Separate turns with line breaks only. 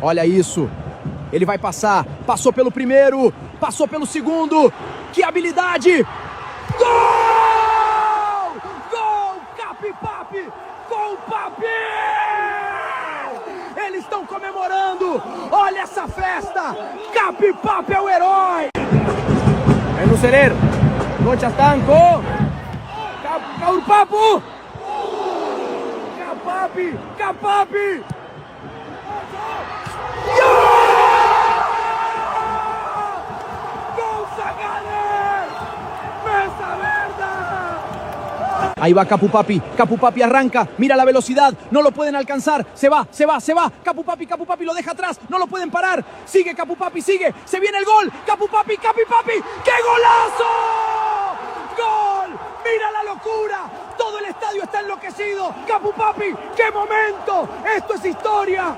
Olha isso. Ele vai passar. Passou pelo primeiro. Passou pelo segundo. Que habilidade! Gol! Gol! Capipapi! Com o Papi! Eles estão comemorando! Olha essa festa! Capipapi é o herói! É no celeiro! Concha Stanco! Caurpapu! Capapi! Capapi! ¡Gol Zagallo! ¡Mesa Verda! Ahí va Capupapi, Capupapi arranca, mira la velocidad, no lo pueden alcanzar, se va, Capupapi lo deja atrás, no lo pueden parar, sigue Capupapi, sigue, se viene el gol, Capupapi, ¡qué golazo! ¡Gol! ¡Mira la locura! Todo el estadio está enloquecido, Capupapi, ¡qué momento! ¡Esto es historia!